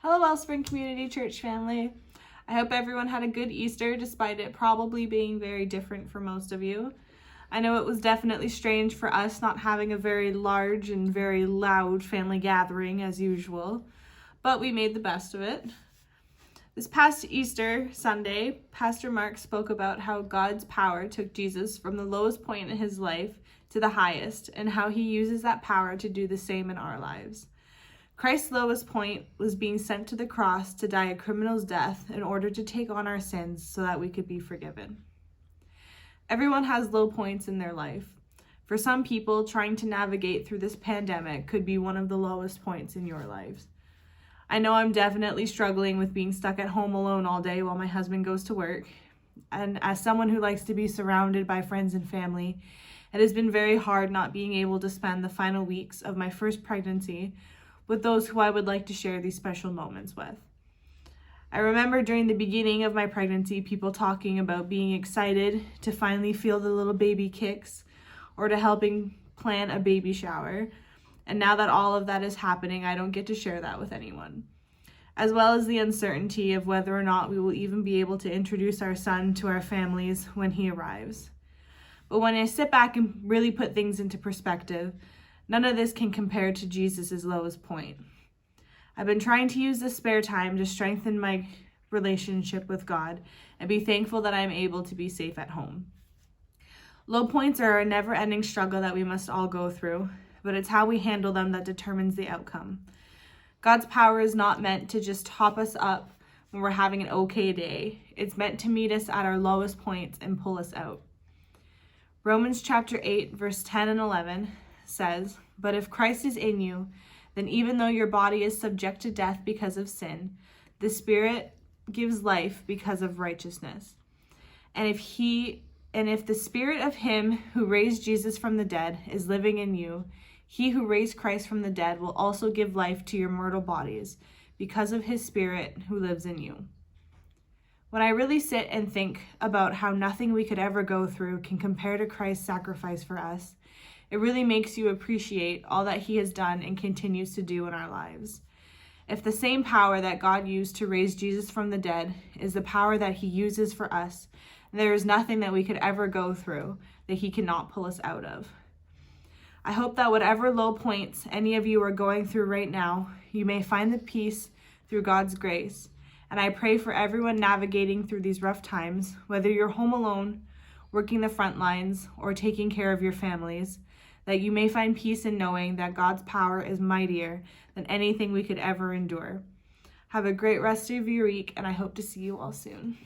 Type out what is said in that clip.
Hello, Wellspring Community Church family. I hope everyone had a good Easter despite it probably being very different for most of you. I know it was definitely strange for us not having a very large and very loud family gathering as usual, but we made the best of it. This past Easter Sunday, Pastor Mark spoke about how God's power took Jesus from the lowest point in his life to the highest, and how he uses that power to do the same in our lives. Christ's lowest point was being sent to the cross to die a criminal's death in order to take on our sins so that we could be forgiven. Everyone has low points in their life. For some people, trying to navigate through this pandemic could be one of the lowest points in your lives. I know I'm definitely struggling with being stuck at home alone all day while my husband goes to work. And as someone who likes to be surrounded by friends and family, it has been very hard not being able to spend the final weeks of my first pregnancy with those who I would like to share these special moments with. I remember during the beginning of my pregnancy, people talking about being excited to finally feel the little baby kicks or to helping plan a baby shower. And now that all of that is happening, I don't get to share that with anyone. As well as the uncertainty of whether or not we will even be able to introduce our son to our families when he arrives. But when I sit back and really put things into perspective, none of this can compare to Jesus' lowest point. I've been trying to use this spare time to strengthen my relationship with God and be thankful that I'm able to be safe at home. Low points are a never-ending struggle that we must all go through, but it's how we handle them that determines the outcome. God's power is not meant to just top us up when we're having an okay day. It's meant to meet us at our lowest points and pull us out. Romans chapter 8, verse 10 and 11 says, "But if Christ is in you, then even though your body is subject to death because of sin, the Spirit gives life because of righteousness. And if the Spirit of him who raised Jesus from the dead is living in you, he who raised Christ from the dead will also give life to your mortal bodies because of his Spirit who lives in you." When I really sit and think about how nothing we could ever go through can compare to Christ's sacrifice for us, it really makes you appreciate all that he has done and continues to do in our lives. If the same power that God used to raise Jesus from the dead is the power that he uses for us, there is nothing that we could ever go through that he cannot pull us out of. I hope that whatever low points any of you are going through right now, you may find the peace through God's grace. And I pray for everyone navigating through these rough times, whether you're home alone, working the front lines, or taking care of your families, that you may find peace in knowing that God's power is mightier than anything we could ever endure. Have a great rest of your week, and I hope to see you all soon.